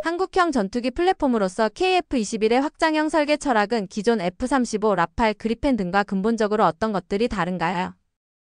한국형 전투기 플랫폼으로서 KF-21의 확장형 설계 철학은 기존 F-35, 라팔, 그리펜 등과 근본적으로 어떤 것들이 다른가요?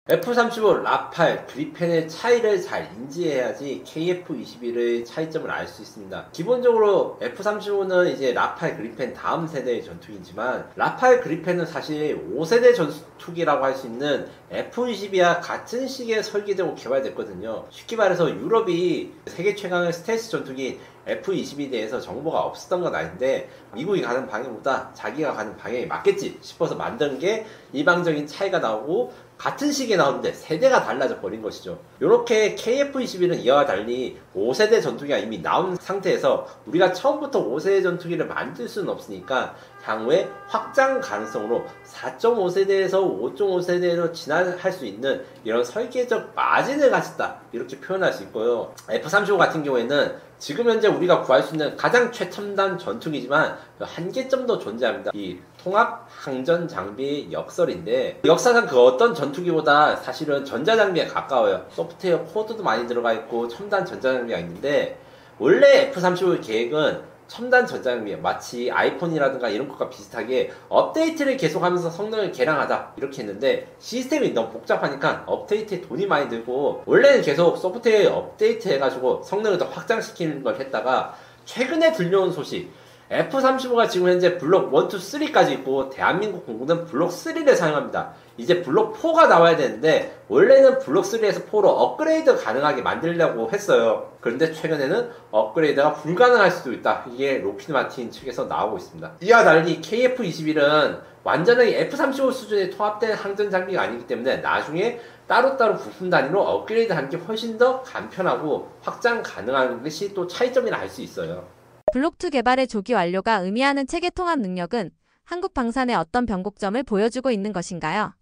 F-35, 라팔, 그리펜의 차이를 잘 인지해야지 KF-21의 차이점을 알 수 있습니다. 기본적으로 F-35는 이제 라팔, 그리펜 다음 세대의 전투기지만 라팔, 그리펜은 사실 5세대 전투기라고 할 수 있는 F-22와 같은 시기에 설계되고 개발됐거든요. 쉽게 말해서 유럽이 세계 최강의 스텔스 전투기 F-22에 대해서 정보가 없었던 건 아닌데 미국이 가는 방향보다 자기가 가는 방향이 맞겠지 싶어서 만든 게 일방적인 차이가 나오고 같은 시기에 나오는데 세대가 달라져 버린 것이죠. 이렇게 KF-21은 이와 달리 5세대 전투기가 이미 나온 상태에서 우리가 처음부터 5세대 전투기를 만들 수는 없으니까 향후에 확장 가능성으로 4.5세대에서 5.5세대로 진화할 수 있는 이런 설계적 마진을 가졌다 이렇게 표현할 수 있고요. F-35 같은 경우에는 지금 현재 우리가 구할 수 있는 가장 최첨단 전투기지만 한계점도 존재합니다. 이 통합 항전 장비의 역설인데 역사상 그 어떤 전투기보다 사실은 전자장비에 가까워요. 소프트웨어 코드도 많이 들어가 있고 첨단 전자장비가 있는데 원래 F-35 계획은 첨단 전자장비 마치 아이폰이라든가 이런 것과 비슷하게 업데이트를 계속하면서 성능을 개량하다 이렇게 했는데 시스템이 너무 복잡하니까 업데이트에 돈이 많이 들고 원래는 계속 소프트웨어 업데이트 해가지고 성능을 더 확장시키는 걸 했다가 최근에 들려온 소식 F-35가 지금 현재 블록 1, 2, 3까지 있고 대한민국 공군은 블록 3를 사용합니다. 이제 블록 4가 나와야 되는데 원래는 블록 3에서 4로 업그레이드 가능하게 만들려고 했어요. 그런데 최근에는 업그레이드가 불가능할 수도 있다. 이게 로키드 마틴 측에서 나오고 있습니다. 이와 달리 KF-21은 완전하게 F-35 수준의 통합된 항전 장비가 아니기 때문에 나중에 따로따로 부품 단위로 업그레이드 하는 게 훨씬 더 간편하고 확장 가능한 것이 또 차이점이라 할 수 있어요. 블록2 개발의 조기 완료가 의미하는 체계 통합 능력은 한국 방산의 어떤 변곡점을 보여주고 있는 것인가요?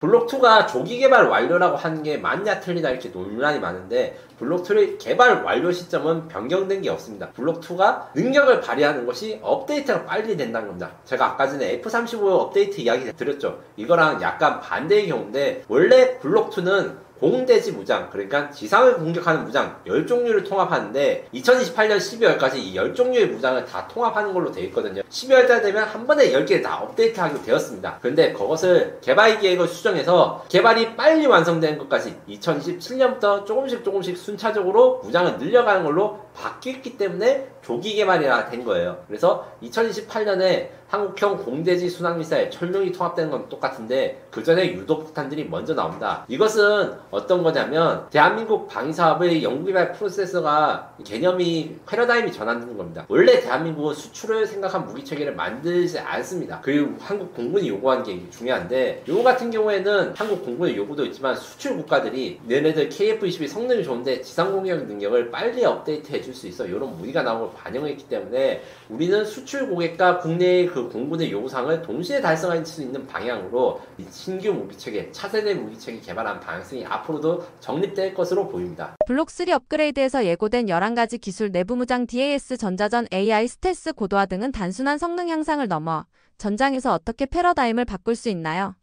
블록2가 조기 개발 완료라고 하는 게 맞냐 틀리냐 이렇게 논란이 많은데 블록2의 개발 완료 시점은 변경된 게 없습니다. 블록2가 능력을 발휘하는 것이 업데이트가 빨리 된다는 겁니다. 제가 아까 전에 F-35 업데이트 이야기 드렸죠. 이거랑 약간 반대의 경우인데 원래 블록2는 공대지 무장, 그러니까 지상을 공격하는 무장 10종류를 통합하는데 2028년 12월까지 이 10종류의 무장을 다 통합하는 걸로 되어 있거든요. 12월달 되면 한 번에 10개를 다 업데이트하게 되었습니다. 그런데 그것을 개발 계획을 수정해서 개발이 빨리 완성되는 것까지 2027년부터 조금씩 순차적으로 무장을 늘려가는 걸로 바뀌었기 때문에 조기 개발이라 된 거예요. 그래서 2028년에 한국형 공대지 순항미사일 철룡이 통합되는 건 똑같은데 그 전에 유도폭탄들이 먼저 나온다. 이것은 어떤 거냐면 대한민국 방위사업의 연구개발 프로세서가 개념이 패러다임이 전환되는 겁니다. 원래 대한민국은 수출을 생각한 무기체계를 만들지 않습니다. 그리고 한국 공군이 요구한 게 중요한데 요거 같은 경우에는 한국 공군의 요구도 있지만 수출 국가들이 얘네들 KF-22 성능이 좋은데 지상공격 능력을 빨리 업데이트 해줄 수 있어 이런 문의가 나온 걸 반영했기 때문에 우리는 수출 고객과 국내의 그 공군의 요구사항을 동시에 달성할 수 있는 방향으로 신규 무기체계, 차세대 무기체계 개발한 방향성이 앞으로도 정립될 것으로 보입니다. 블록3 업그레이드에서 예고된 11가지 기술 내부무장 DAS, 전자전, AI, 스텔스, 고도화 등은 단순한 성능 향상을 넘어 전장에서 어떻게 패러다임을 바꿀 수 있나요?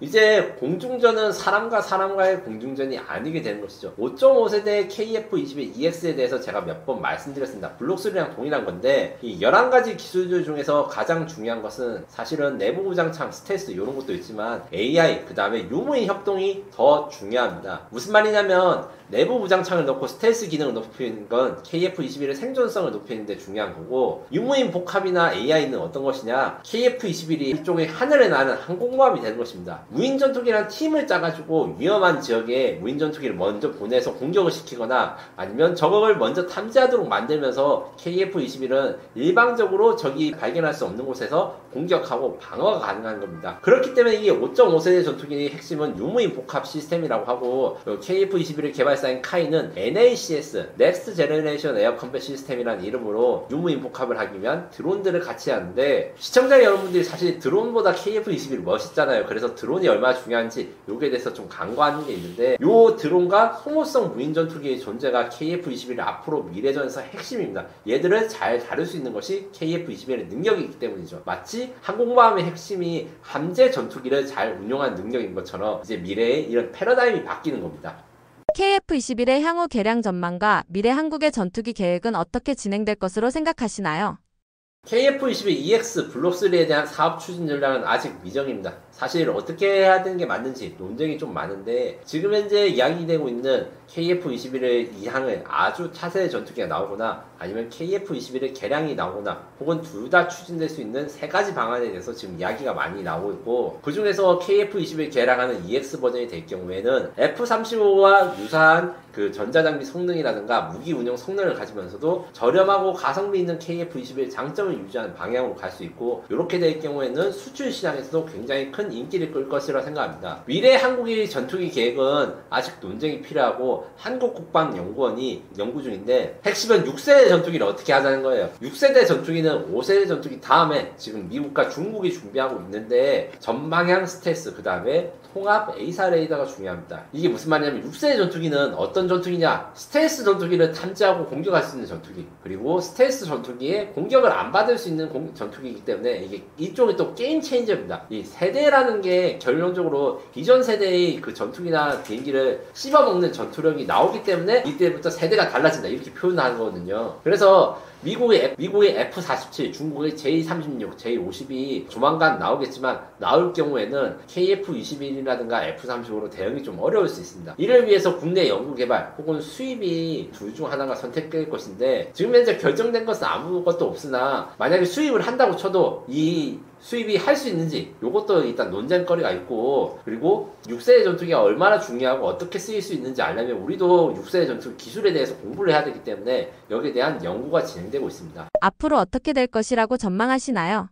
이제 공중전은 사람과 사람과의 공중전이 아니게 되는 것이죠. 5.5세대 KF-21 EX에 대해서 제가 몇 번 말씀드렸습니다. 블록3랑 동일한 건데 이 11가지 기술들 중에서 가장 중요한 것은 사실은 내부 무장창, 스텔스 이런 것도 있지만 AI, 그 다음에 유무인 협동이 더 중요합니다. 무슨 말이냐면 내부 무장창을 넣고 스텔스 기능을 높이는 건 KF-21의 생존성을 높이는 데 중요한 거고 유무인 복합이나 AI는 어떤 것이냐 KF-21이 일종의 하늘에 나는 항공모함이 되는 것입니다. 무인전투기란 팀을 짜가지고 위험한 지역에 무인전투기를 먼저 보내서 공격을 시키거나 아니면 적을 먼저 탐지하도록 만들면서 KF-21은 일방적으로 적이 발견할 수 없는 곳에서 공격하고 방어가 가능한 겁니다. 그렇기 때문에 이게 5.5세대 전투기의 핵심은 유무인 복합 시스템이라고 하고 KF-21을 개발사인 카이는 NACS Next Generation Air Combat System이라는 이름으로 유무인 복합을 하기 위한 드론들을 같이 하는데 시청자 여러분들이 사실 드론보다 KF-21 멋있잖아요. 그래서 드론이 얼마나 중요한지 여기에 대해서 좀 간과하는 게 있는데 요 드론과 소모성 무인전투기의 존재가 KF-21의 앞으로 미래전에서 핵심입니다. 얘들을 잘 다룰 수 있는 것이 KF-21의 능력이기 때문이죠. 마치 항공모함의 핵심이 함재 전투기를 잘 운용하는 능력인 것처럼 이제 미래에 이런 패러다임이 바뀌는 겁니다. KF-21의 향후 개량 전망과 미래 한국의 전투기 계획은 어떻게 진행될 것으로 생각하시나요? KF-21EX 블록3에 대한 사업 추진 전략은 아직 미정입니다. 사실 어떻게 해야 되는 게 맞는지 논쟁이 좀 많은데 지금 현재 이야기되고 있는 KF-21의 이항을 아주 차세대 전투기가 나오거나 아니면 KF-21의 개량이 나오거나 혹은 둘 다 추진될 수 있는 세 가지 방안에 대해서 지금 이야기가 많이 나오고 있고 그 중에서 KF-21 개량하는 EX 버전이 될 경우에는 F-35와 유사한 그 전자장비 성능이라든가 무기 운영 성능을 가지면서도 저렴하고 가성비 있는 KF-21 장점을 유지하는 방향으로 갈 수 있고 이렇게 될 경우에는 수출 시장에서도 굉장히 큰 인기를 끌 것이라 생각합니다. 미래 한국의 전투기 계획은 아직 논쟁이 필요하고 한국국방연구원이 연구 중인데 핵심은 6세대 전투기를 어떻게 하자는 거예요. 6세대 전투기는 5세대 전투기 다음에 지금 미국과 중국이 준비하고 있는데 전방향 스텔스 그 다음에 통합 A사 레이더가 중요합니다. 이게 무슨 말이냐면 6세대 전투기는 어떤 전투기냐? 스텔스 전투기를 탐지하고 공격할 수 있는 전투기 그리고 스텔스 전투기에 공격을 안 받을 수 있는 전투기이기 때문에 이게 이쪽이 또 게임 체인저입니다. 이 세대라는 게 결론적으로 이전 세대의 그 전투기나 비행기를 씹어먹는 전투력이 나오기 때문에 이때부터 세대가 달라진다 이렇게 표현하는 거거든요. 그래서 미국의 F-47, 중국의 J-36, J-50이 조만간 나오겠지만 나올 경우에는 KF-21이라든가 F-35로 대응이 좀 어려울 수 있습니다. 이를 위해서 국내 연구개발 혹은 수입이 둘 중 하나가 선택될 것인데 지금 현재 결정된 것은 아무것도 없으나 만약에 수입을 한다고 쳐도 이 수입이 할 수 있는지 이것도 일단 논쟁거리가 있고 그리고 6세대 전투기가 얼마나 중요하고 어떻게 쓰일 수 있는지 알려면 우리도 6세대 전투기 기술에 대해서 공부를 해야 되기 때문에 여기에 대한 연구가 진행되고 있습니다. 앞으로 어떻게 될 것이라고 전망하시나요?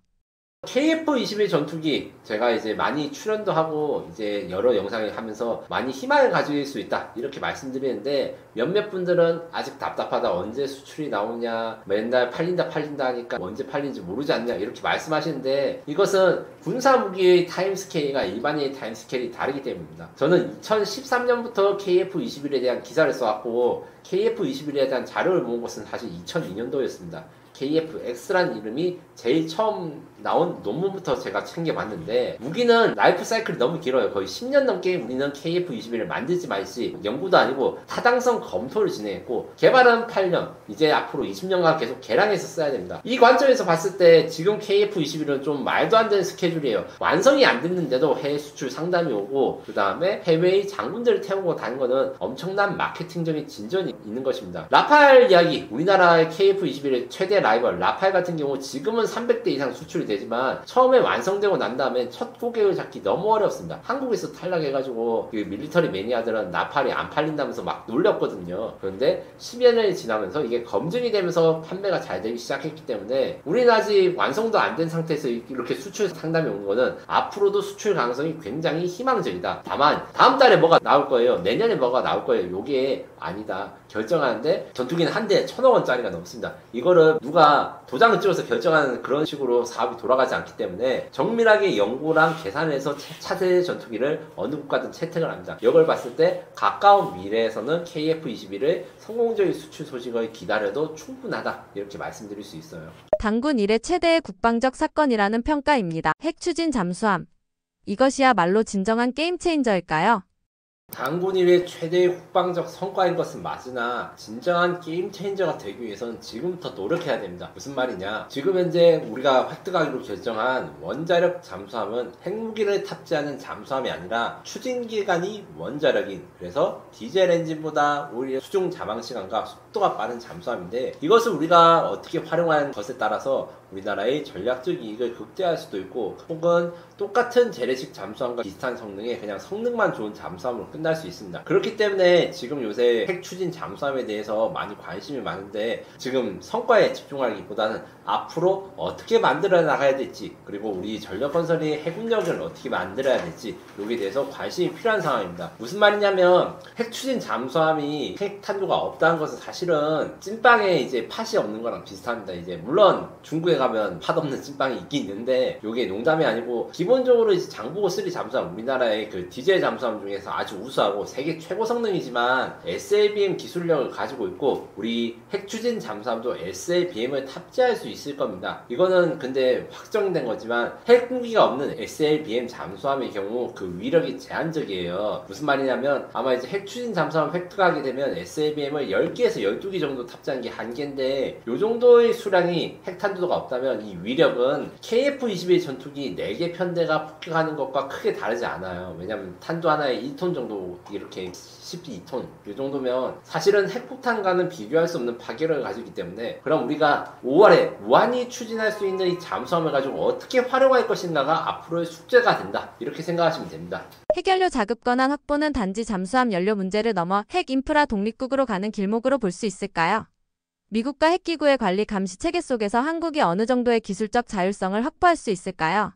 KF-21 전투기 제가 이제 많이 출연도 하고 이제 여러 영상을 하면서 많이 희망을 가질 수 있다 이렇게 말씀드리는데 몇몇 분들은 아직 답답하다 언제 수출이 나오냐 맨날 팔린다 하니까 언제 팔린지 모르지 않냐 이렇게 말씀하시는데 이것은 군사무기의 타임스케일과 일반인의 타임스케일이 다르기 때문입니다. 저는 2013년부터 KF-21에 대한 기사를 써왔고 KF-21에 대한 자료를 모은 것은 사실 2002년도였습니다. KF-X라는 이름이 제일 처음 나온 논문부터 제가 챙겨봤는데 무기는 라이프 사이클이 너무 길어요. 거의 10년 넘게 우리는 KF-21을 만들지 말지 연구도 아니고 타당성 검토를 진행했고 개발은 8년 이제 앞으로 20년간 계속 개량해서 써야 됩니다. 이 관점에서 봤을 때 지금 KF-21은 좀 말도 안 되는 스케줄이에요. 완성이 안 됐는데도 해외 수출 상담이 오고 그 다음에 해외의 장군들을 태우고 다는 거는 엄청난 마케팅적인 진전이 있는 것입니다. 라팔 이야기 우리나라의 KF-21의 최대 라이벌 라팔 같은 경우 지금은 300대 이상 수출이 되지만 처음에 완성되고 난 다음에 첫 고객을 잡기 너무 어렵습니다. 한국에서 탈락해가지고 그 밀리터리 매니아들은 라팔이 안 팔린다면서 막 놀렸거든요. 그런데 10여 년이 지나면서 이게 검증이 되면서 판매가 잘 되기 시작했기 때문에 우리는 아직 완성도 안 된 상태에서 이렇게 수출 상담이 오는 거는 앞으로도 수출 가능성이 굉장히 희망적이다. 다만 다음 달에 뭐가 나올 거예요. 내년에 뭐가 나올 거예요. 요게 아니다. 결정하는데 전투기는 한 대에 1,000억원짜리가 넘습니다. 이거를 누가 도장을 찍어서 결정하는 그런 식으로 사업이 돌아가지 않기 때문에 정밀하게 연구랑 계산해서 차세대 전투기를 어느 국가든 채택을 합니다. 이걸 봤을 때 가까운 미래에서는 KF-21을 성공적인 수출 소식을 기다려도 충분하다 이렇게 말씀드릴 수 있어요. 당군 이래 최대의 국방적 사건이라는 평가입니다. 핵 추진 잠수함. 이것이야말로 진정한 게임 체인저일까요? 당군 이래 최대의 국방적 성과인 것은 맞으나 진정한 게임 체인저가 되기 위해서는 지금부터 노력해야 됩니다. 무슨 말이냐? 지금 현재 우리가 획득하기로 결정한 원자력 잠수함은 핵무기를 탑재하는 잠수함이 아니라 추진기간이 원자력인 그래서 디젤 엔진보다 오히려 수중 자망 시간과 속도가 빠른 잠수함인데 이것을 우리가 어떻게 활용하는 것에 따라서 우리나라의 전략적 이익을 극대화할 수도 있고 혹은 똑같은 재래식 잠수함과 비슷한 성능에 그냥 성능만 좋은 잠수함으로 끝날 수 있습니다. 그렇기 때문에 지금 요새 핵 추진 잠수함에 대해서 많이 관심이 많은데 지금 성과에 집중하기보다는 앞으로 어떻게 만들어 나가야 될지 그리고 우리 전력건설이 해군력을 어떻게 만들어야 될지 여기에 대해서 관심이 필요한 상황입니다. 무슨 말이냐면 핵 추진 잠수함이 핵 탄두가 없다는 것은 사실은 찐빵에 이제 팥이 없는 거랑 비슷합니다. 이제 물론 중국에 장보고에 가면 맛없는 찐빵이 있긴 있는데 요게 농담이 아니고 기본적으로 이제 장보고 3 잠수함 우리나라의 그 디젤 잠수함 중에서 아주 우수하고 세계 최고 성능이지만 SLBM 기술력을 가지고 있고 우리 핵추진 잠수함도 SLBM을 탑재할 수 있을 겁니다. 이거는 근데 확정된 거지만 핵무기가 없는 SLBM 잠수함의 경우 그 위력이 제한적이에요. 무슨 말이냐면 아마 이제 핵추진 잠수함 획득하게 되면 SLBM을 10개에서 12개 정도 탑재한 게 한계인데 요 정도의 수량이 핵탄두가 없다면 이 위력은 KF-21 전투기 4개 편대가 폭격하는 것과 크게 다르지 않아요. 왜냐면 탄두 하나에 1톤 정도 이렇게 12톤 이 정도면 사실은 핵폭탄과는 비교할 수 없는 파괴력을 가지고 있기 때문에 그럼 우리가 5월에 무한히 추진할 수 있는 이 잠수함을 가지고 어떻게 활용할 것인가가 앞으로의 숙제가 된다. 이렇게 생각하시면 됩니다. 핵연료 자급 권한 확보는 단지 잠수함 연료 문제를 넘어 핵 인프라 독립국으로 가는 길목으로 볼 수 있을까요? 미국과 핵기구의 관리 감시 체계 속에서 한국이 어느 정도의 기술적 자율성을 확보할 수 있을까요?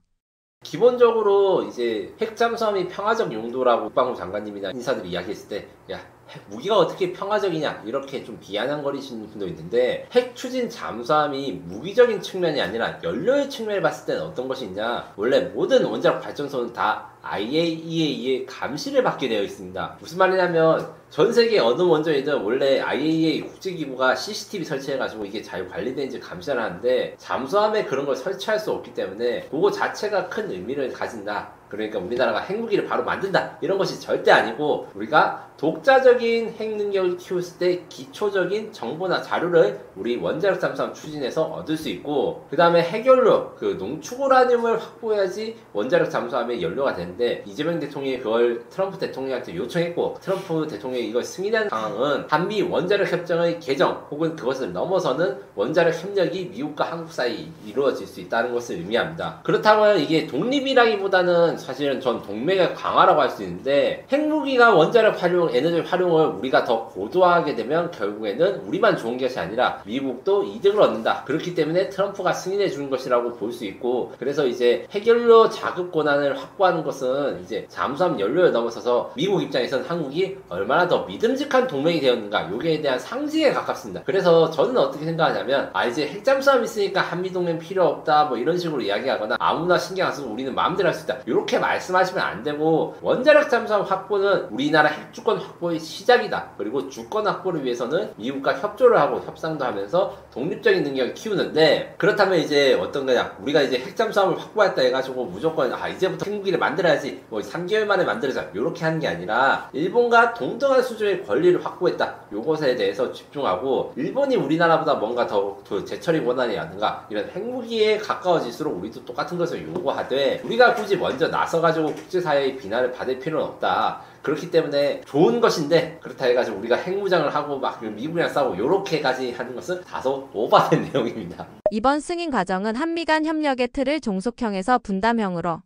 기본적으로 이제 핵잠수함이 평화적 용도라고 국방부 장관님이나 인사들이 이야기했을 때 야, 핵 무기가 어떻게 평화적이냐 이렇게 좀 비아냥거리시는 분도 있는데 핵 추진 잠수함이 무기적인 측면이 아니라 연료의 측면을 봤을 때는 어떤 것이 있냐. 원래 모든 원자력 발전소는 다 IAEA의 감시를 받게 되어 있습니다. 무슨 말이냐면 전 세계 어느 원전이든 원래 IAEA 국제기구가 CCTV 설치해가지고 이게 잘 관리되는지 감시를 하는데 잠수함에 그런 걸 설치할 수 없기 때문에 그거 자체가 큰 의미를 가진다. 그러니까 우리나라가 핵무기를 바로 만든다 이런 것이 절대 아니고 우리가 독자적인 핵 능력을 키웠을 때 기초적인 정보나 자료를 우리 원자력 잠수함 추진해서 얻을 수 있고 그 다음에 핵연료 그 농축우라늄을 확보해야지 원자력 잠수함의 연료가 되는데 이재명 대통령이 그걸 트럼프 대통령한테 요청했고 트럼프 대통령이 이걸 승인한 상황은 한미 원자력 협정의 개정 혹은 그것을 넘어서는 원자력 협력이 미국과 한국 사이 이루어질 수 있다는 것을 의미합니다. 그렇다면 이게 독립이라기보다는 사실은 전 동맹의 강화라고 할 수 있는데 핵무기가 원자력 활용, 에너지 활용을 우리가 더 고도화하게 되면 결국에는 우리만 좋은 것이 아니라 미국도 이득을 얻는다. 그렇기 때문에 트럼프가 승인해 주는 것이라고 볼 수 있고 그래서 이제 핵연료 자급 권한을 확보하는 것은 이제 잠수함 연료를 넘어서서 미국 입장에서는 한국이 얼마나 더 믿음직한 동맹이 되었는가 요게에 대한 상징에 가깝습니다. 그래서 저는 어떻게 생각하냐면 이제 핵잠수함 있으니까 한미동맹 필요 없다 뭐 이런 식으로 이야기하거나 아무나 신경 안 쓰고 우리는 마음대로 할 수 있다. 이렇게 말씀하시면 안 되고 원자력 잠수함 확보는 우리나라 핵주권 확보의 시작이다. 그리고 주권 확보를 위해서는 미국과 협조를 하고 협상도 하면서 독립적인 능력을 키우는데 그렇다면 이제 어떤 거냐 우리가 이제 핵잠수함을 확보했다 해가지고 무조건 이제부터 핵무기를 만들어야지 뭐 3개월 만에 만들자 이렇게 하는 게 아니라 일본과 동등한 수준의 권리를 확보했다. 요것에 대해서 집중하고 일본이 우리나라보다 뭔가 더 재처리 권한이라든가 이런 핵무기에 가까워질수록 우리도 똑같은 것을 요구하되 우리가 굳이 먼저 나서가지고 국제사회의 비난을 받을 필요는 없다. 그렇기 때문에 좋은 것인데 그렇다 해가지고 우리가 핵무장을 하고 막 미국이랑 싸우고 요렇게까지 하는 것은 다소 오버된 내용입니다. 이번 승인 과정은 한미 간 협력의 틀을 종속형에서 분담형으로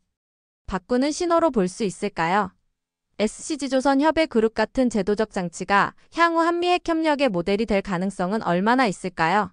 바꾸는 신호로 볼 수 있을까요? SCG조선 협의그룹 같은 제도적 장치가 향후 한미 핵 협력의 모델이 될 가능성은 얼마나 있을까요?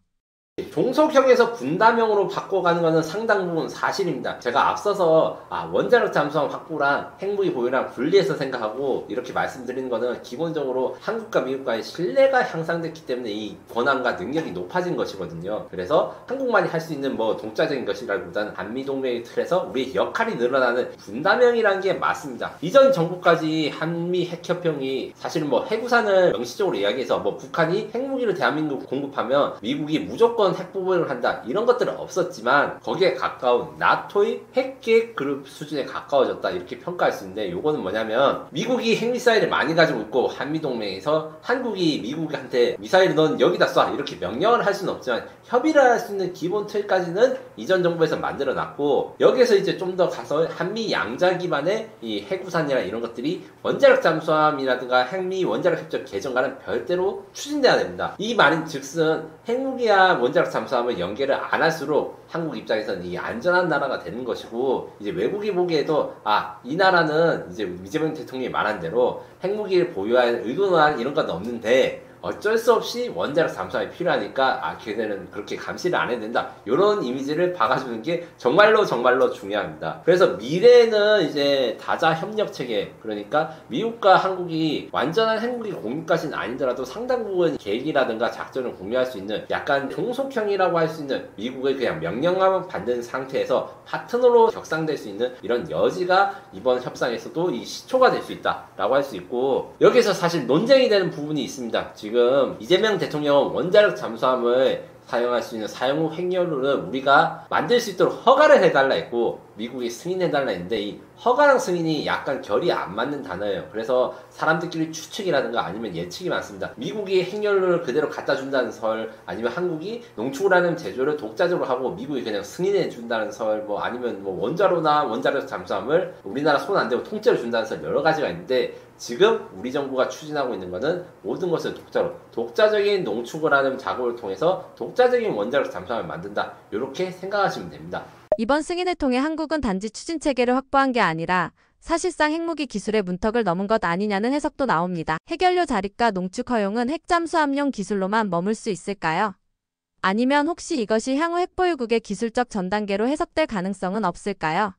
종속형에서 분담형으로 바꿔가는 것은 상당 부분 사실입니다. 제가 앞서서 원자력 잠수함 확보랑 핵무기 보유랑 분리해서 생각하고 이렇게 말씀드리는 것은 기본적으로 한국과 미국과의 신뢰가 향상됐기 때문에 이 권한과 능력이 높아진 것이거든요. 그래서 한국만이 할 수 있는 뭐 동자적인 것이라기보다는 한미동맹의 틀에서 우리의 역할이 늘어나는 분담형이라는 게 맞습니다. 이전 정부까지 한미 핵협정이 사실은 뭐 해구산을 명시적으로 이야기해서 뭐 북한이 핵무기를 대한민국 공급하면 미국이 무조건 핵보복을 한다 이런 것들은 없었지만 거기에 가까운 나토의 핵계획 그룹 수준에 가까워졌다 이렇게 평가할 수 있는데 요거는 뭐냐면 미국이 핵미사일을 많이 가지고 있고 한미동맹에서 한국이 미국한테 미사일을 넌 여기다 쏴 이렇게 명령을 할 수는 없지만 협의를 할 수 있는 기본 틀까지는 이전 정부에서 만들어 놨고 여기에서 이제 좀 더 가서 한미 양자 기반의 이 핵우산이나 이런 것들이 원자력 잠수함이라든가 핵미 원자력 협정 개정과는 별도로 추진돼야 됩니다. 이 말인 즉슨 핵무기와 원자력 잠수함을 연계를 안 할수록 한국 입장에서는 이 안전한 나라가 되는 것이고 이제 외국이 보기에도 이 나라는 이제 이재명 대통령이 말한 대로 핵무기를 보유할 의도나 이런 건 없는데 어쩔 수 없이 원자력 잠수함이 필요하니까 걔네는 그렇게 감시를 안 해도 된다. 이런 이미지를 박아주는 게 정말로 중요합니다. 그래서 미래는 이제 다자 협력 체계, 그러니까 미국과 한국이 완전한 핵무기 공유까지는 아니더라도 상당 부분 계획이라든가 작전을 공유할 수 있는 약간 종속형이라고 할 수 있는, 미국의 그냥 명령만 받는 상태에서 파트너로 격상될 수 있는 이런 여지가 이번 협상에서도 이 시초가 될 수 있다라고 할 수 있고, 여기서 사실 논쟁이 되는 부분이 있습니다. 지금 이재명 대통령은 원자력 잠수함을 사용할 수 있는 사용 후 핵연료를 우리가 만들 수 있도록 허가를 해달라 했고, 미국이 승인해달라 했는데 이 허가랑 승인이 약간 결이 안 맞는 단어예요. 그래서 사람들끼리 추측이라든가 아니면 예측이 많습니다. 미국이 핵연료를 그대로 갖다 준다는 설, 아니면 한국이 농축을 하는 제조를 독자적으로 하고 미국이 그냥 승인해 준다는 설, 뭐 아니면 뭐 원자로나 원자력 잠수함을 우리나라 손 안 대고 통째로 준다는 설, 여러 가지가 있는데, 지금 우리 정부가 추진하고 있는 것은 모든 것을 독자적인 농축을 하는 작업을 통해서 독자적인 원자력 잠수함을 만든다, 이렇게 생각하시면 됩니다. 이번 승인을 통해 한국은 단지 추진 체계를 확보한 게 아니라 사실상 핵무기 기술의 문턱을 넘은 것 아니냐는 해석도 나옵니다. 핵연료 자립과 농축 허용은 핵잠수함용 기술로만 머물 수 있을까요? 아니면 혹시 이것이 향후 핵보유국의 기술적 전 단계로 해석될 가능성은 없을까요?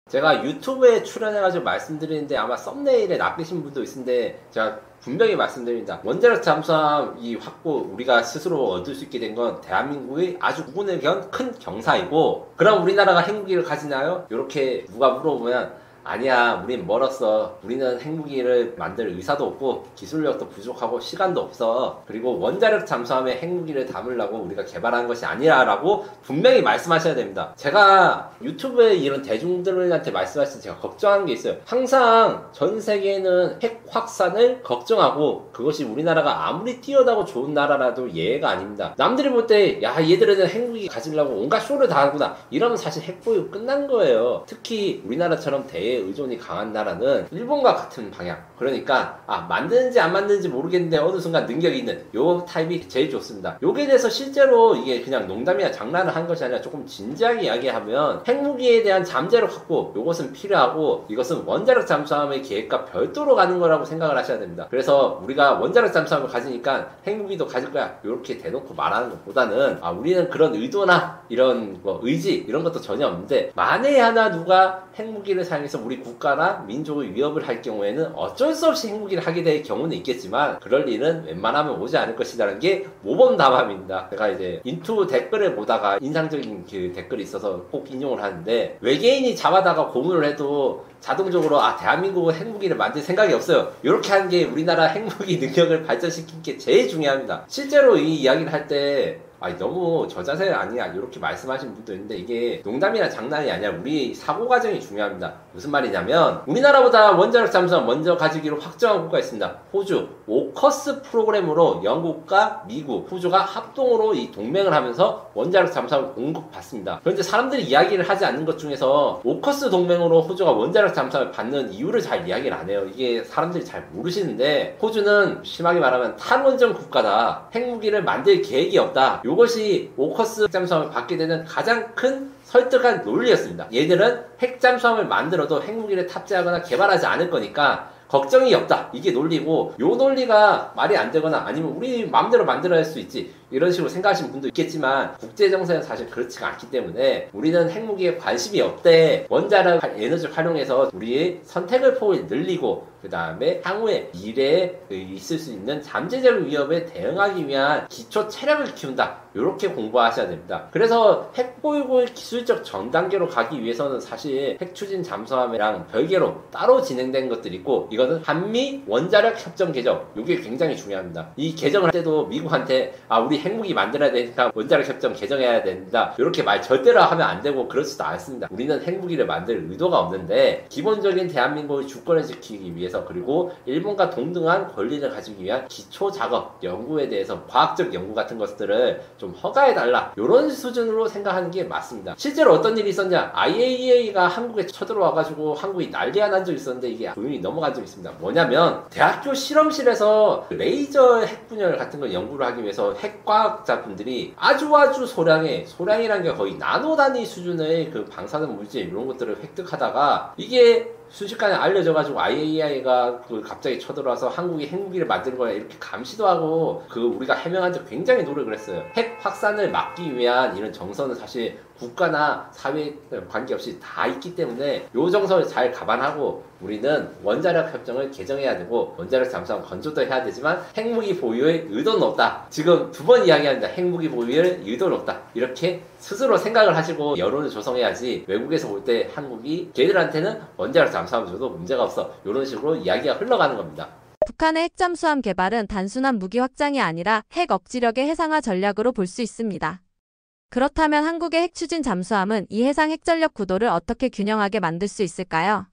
제가 유튜브에 출연해가지고 말씀드리는데 아마 썸네일에 낚이신 분도 있는데, 제가 분명히 말씀드립니다. 원자력 잠수함 이 확보 우리가 스스로 얻을 수 있게 된 건 대한민국의 아주 구분을 견 큰 경사이고, 그럼 우리나라가 핵무기를 가지나요? 이렇게 누가 물어보면 아니야, 우린 멀었어. 우리는 핵무기를 만들 의사도 없고 기술력도 부족하고 시간도 없어. 그리고 원자력 잠수함에 핵무기를 담으려고 우리가 개발한 것이 아니라 라고 분명히 말씀하셔야 됩니다. 제가 유튜브에 이런 대중들한테 말씀하실 때 제가 걱정하는 게 있어요. 항상 전 세계는 핵 확산을 걱정하고, 그것이 우리나라가 아무리 뛰어나고 좋은 나라라도 예외가 아닙니다. 남들이 볼 때 야, 얘들은 핵무기 가지려고 온갖 쇼를 다 하구나, 이러면 사실 핵보유 끝난 거예요. 특히 우리나라처럼 의존이 강한 나라는 일본과 같은 방향. 그러니까 만드는지 안 만드는지 모르겠는데 어느 순간 능력이 있는 요 타입이 제일 좋습니다. 요게 대해서 실제로 이게 그냥 농담이나 장난을 한 것이 아니라 조금 진지하게 이야기하면, 핵무기에 대한 잠재력 확보, 요것은 필요하고 이것은 원자력 잠수함의 계획과 별도로 가는 거라고 생각을 하셔야 됩니다. 그래서 우리가 원자력 잠수함을 가지니까 핵무기도 가질 거야, 요렇게 대놓고 말하는 것보다는 우리는 그런 의도나 이런 의지 이런 것도 전혀 없는데, 만에 하나 누가 핵무기를 사용해서 우리 국가나 민족의 위협을 할 경우에는 어쩔 수 없이 핵무기를 하게 될 경우는 있겠지만, 그럴 일은 웬만하면 오지 않을 것이라는 게 모범답안입니다. 제가 이제 인투 댓글을 보다가 인상적인 그 댓글이 있어서 꼭 인용을 하는데, 외계인이 잡아다가 고문을 해도 자동적으로 대한민국은 핵무기를 만들 생각이 없어요, 이렇게 하는 게 우리나라 핵무기 능력을 발전시킨 게 제일 중요합니다. 실제로 이 이야기를 할 때 너무 저 자세 아니야, 이렇게 말씀하시는 분도 있는데, 이게 농담이나 장난이 아니라 우리 사고 과정이 중요합니다. 무슨 말이냐면, 우리나라보다 원자력 잠수함 먼저 가지기로 확정한 국가가 있습니다. 호주. 오커스 프로그램으로 영국과 미국, 호주가 합동으로 이 동맹을 하면서 원자력 잠수함을 공급받습니다. 그런데 사람들이 이야기를 하지 않는 것 중에서 오커스 동맹으로 호주가 원자력 잠수함을 받는 이유를 잘 이야기를 안 해요. 이게 사람들이 잘 모르시는데, 호주는 심하게 말하면 탈원전 국가다, 핵무기를 만들 계획이 없다, 이것이 오커스 잠수함을 받게 되는 가장 큰 설득한 논리였습니다. 얘들은 핵잠수함을 만들어도 핵무기를 탑재하거나 개발하지 않을 거니까 걱정이 없다, 이게 논리고, 요 논리가 말이 안 되거나 아니면 우리 마음대로 만들어야 할 수 있지, 이런 식으로 생각하시는 분도 있겠지만, 국제정세는 사실 그렇지가 않기 때문에 우리는 핵무기에 관심이 없대. 원자력 에너지를 활용해서 우리의 선택의 폭을 늘리고, 그 다음에 향후에 미래에 있을 수 있는 잠재적 위협에 대응하기 위한 기초 체력을 키운다, 이렇게 공부하셔야 됩니다. 그래서 핵보유국의 기술적 전 단계로 가기 위해서는 사실 핵추진 잠수함이랑 별개로 따로 진행된 것들이 있고, 이거는 한미 원자력 협정 개정, 이게 굉장히 중요합니다. 이 개정을 할 때도 미국한테 우리 핵무기 만들어야 되니까 원자력 협정 개정해야 된다, 이렇게 말 절대로 하면 안 되고 그렇지도 않습니다. 우리는 핵무기를 만들 의도가 없는데, 기본적인 대한민국의 주권을 지키기 위해서, 그리고 일본과 동등한 권리를 가지기 위한 기초 작업, 연구에 대해서 과학적 연구 같은 것들을 좀 허가해달라, 이런 수준으로 생각하는 게 맞습니다. 실제로 어떤 일이 있었냐, IAEA가 한국에 쳐들어와가지고 한국이 난리가 난 적이 있었는데, 이게 조용히 넘어간 적이 있습니다. 뭐냐면, 대학교 실험실에서 레이저 핵 분열 같은 걸 연구를 하기 위해서 핵과학자분들이 아주 소량이라는 게 거의 나노 단위 수준의 그 방사능 물질 이런 것들을 획득하다가, 이게 순식간에 알려져가지고 IAEA가 갑자기 쳐들어와서 한국이 핵무기를 만든 거야 이렇게 감시도 하고 우리가 해명한 적 굉장히 노력을 했어요. 핵 확산을 막기 위한 이런 정서는 사실 국가나 사회 관계없이 다 있기 때문에 요 정서를 잘 감안하고 우리는 원자력 협정을 개정해야 되고 원자력 잠수함 건조도 해야 되지만 핵무기 보유의 의도는 없다. 지금 두 번 이야기합니다. 핵무기 보유의 의도는 없다. 이렇게 스스로 생각을 하시고 여론을 조성해야지 외국에서 올 때 한국이 걔들한테는 원자력 잠수함 줘도 문제가 없어. 이런 식으로 이야기가 흘러가는 겁니다. 북한의 핵잠수함 개발은 단순한 무기 확장이 아니라 핵 억지력의 해상화 전략으로 볼 수 있습니다. 그렇다면 한국의 핵추진 잠수함은 이 해상 핵전력 구도를 어떻게 균형하게 만들 수 있을까요?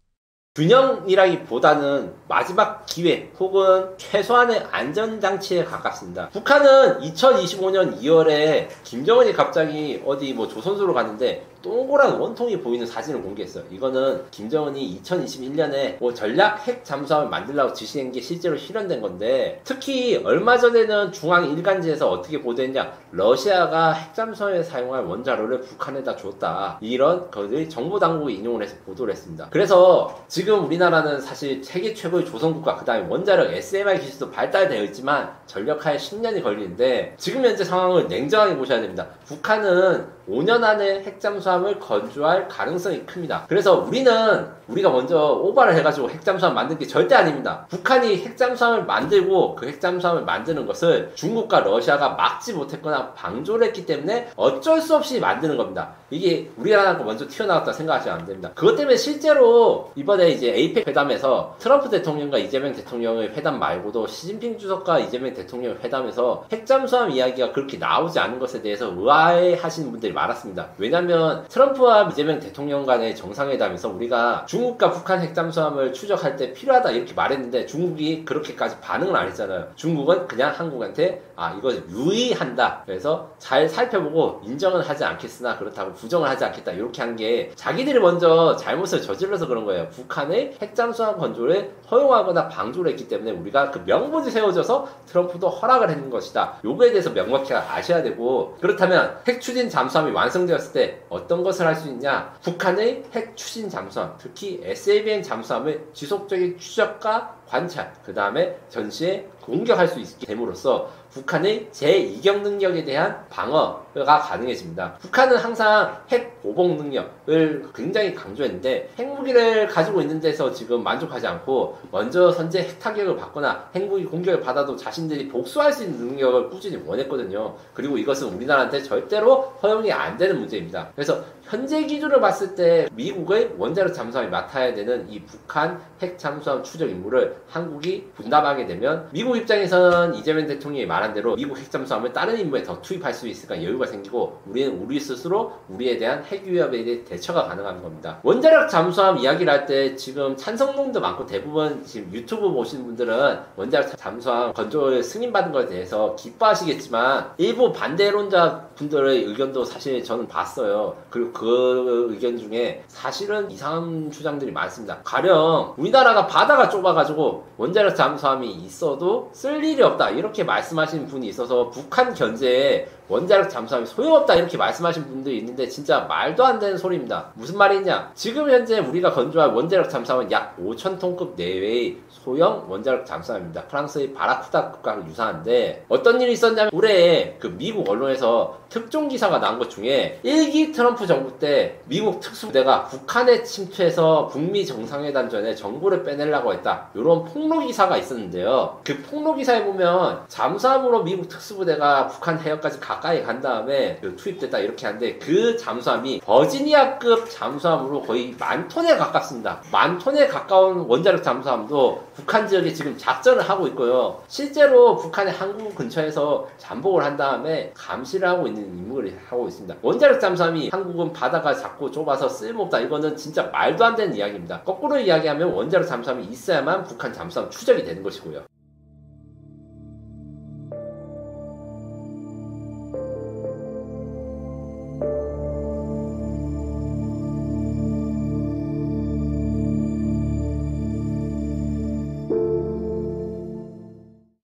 균형이라기보다는 마지막 기회 혹은 최소한의 안전장치에 가깝습니다. 북한은 2025년 2월에 김정은이 갑자기 어디 조선소로 갔는데 동그란 원통이 보이는 사진을 공개했어요. 이거는 김정은이 2021년에 전략 핵 잠수함을 만들려고 지시한 게 실제로 실현된 건데, 특히 얼마 전에는 중앙 일간지에서 어떻게 보도했냐, 러시아가 핵 잠수함에 사용할 원자로를 북한에다 줬다, 이런 것을 정보 당국이 인용을 해서 보도를 했습니다. 그래서 지금 우리나라는 사실 세계 최고의 조선국가, 그 다음에 원자력 SMR 기술도 발달되어 있지만 전력화에 10년이 걸리는데, 지금 현재 상황을 냉정하게 보셔야 됩니다. 북한은 5년 안에 핵잠수함을 건조할 가능성이 큽니다. 그래서 우리가 먼저 오바를 해가지고 핵잠수함 만든 게 절대 아닙니다. 북한이 핵잠수함을 만들고 그 핵잠수함을 만드는 것을 중국과 러시아가 막지 못했거나 방조를 했기 때문에 어쩔 수 없이 만드는 겁니다. 이게 우리나라가 먼저 튀어나왔다 생각하시면 안 됩니다. 그것 때문에 실제로 이번에 이제 에이펙 회담에서 트럼프 대통령과 이재명 대통령의 회담 말고도 시진핑 주석과 이재명 대통령의 회담에서 핵잠수함 이야기가 그렇게 나오지 않은 것에 대해서 의아해하시는 분들이 많았습니다. 왜냐면 트럼프와 이재명 대통령 간의 정상회담에서 우리가 중국과 북한 핵잠수함을 추적할 때 필요하다 이렇게 말했는데 중국이 그렇게까지 반응을 안 했잖아요. 중국은 그냥 한국한테 이거 유의한다, 그래서 잘 살펴보고 인정은 하지 않겠으나 그렇다고 부정을 하지 않겠다, 이렇게 한 게 자기들이 먼저 잘못을 저질러서 그런 거예요. 북한의 핵잠수함 건조를 허용하거나 방조를 했기 때문에 우리가 그 명분이 세워져서 트럼프도 허락을 했는 것이다. 요거에 대해서 명확히 아셔야 되고, 그렇다면 핵추진 잠수함이 완성되었을 때 어떤 것을 할 수 있냐, 북한의 핵추진 잠수함, 특히 SABM 잠수함을 지속적인 추적과 관찰, 그 다음에 전시에 공격할 수 있게 됨으로써 북한의 제2경 능력에 대한 방어가 가능해집니다. 북한은 항상 핵 보복 능력을 굉장히 강조했는데 핵무기를 가지고 있는 데서 지금 만족하지 않고 먼저 선제 핵 타격을 받거나 핵무기 공격을 받아도 자신들이 복수할 수 있는 능력을 꾸준히 원했거든요. 그리고 이것은 우리나라한테 절대로 허용이 안 되는 문제입니다. 그래서 현재 기준으로 봤을 때 미국의 원자력 잠수함이 맡아야 되는 이 북한 핵 잠수함 추적 임무를 한국이 분담하게 되면 미국 입장에서는 이재명 대통령이 말한 대로 미국 핵 잠수함을 다른 임무에 더 투입할 수 있으니까 여유가 생기고 우리는 우리 스스로 우리에 대한 핵 위협에 대해 대처가 가능한 겁니다. 원자력 잠수함 이야기를 할 때 지금 찬성론도 많고 대부분 지금 유튜브 보시는 분들은 원자력 잠수함 건조를 승인받은 것에 대해서 기뻐하시겠지만 일부 반대론자 분들의 의견도 사실 저는 봤어요. 그리고 그 의견 중에 사실은 이상한 주장들이 많습니다. 가령 우리나라가 바다가 좁아가지고 원자력 잠수함이 있어도 쓸 일이 없다 이렇게 말씀하시는 분이 있어서 북한 견제에 원자력 잠수함이 소용없다 이렇게 말씀하신 분들이 있는데 진짜 말도 안 되는 소리입니다. 무슨 말이냐, 지금 현재 우리가 건조할 원자력 잠수함은 약 5,000톤급 내외의 소형 원자력 잠수함입니다. 프랑스의 바라쿠다급과 유사한데 어떤 일이 있었냐면 올해 그 미국 언론에서 특종 기사가 나온 것 중에 1기 트럼프 정부 때 미국 특수부대가 북한에 침투해서 북미 정상회담 전에 정보를 빼내려고 했다, 이런 폭로 기사가 있었는데요. 그 폭로 기사에 보면 잠수함으로 미국 특수부대가 북한 해역까지 가까이 간 다음에 투입됐다 이렇게 하는데 그 잠수함이 버지니아급 잠수함으로 거의 10,000톤에 가깝습니다. 10,000톤에 가까운 원자력 잠수함도 북한 지역에 지금 작전을 하고 있고요. 실제로 북한의 항구 근처에서 잠복을 한 다음에 감시를 하고 있는 임무를 하고 있습니다. 원자력 잠수함이 한국은 바다가 작고 좁아서 쓸모없다, 이거는 진짜 말도 안 되는 이야기입니다. 거꾸로 이야기하면 원자력 잠수함이 있어야만 북한 잠수함 추적이 되는 것이고요.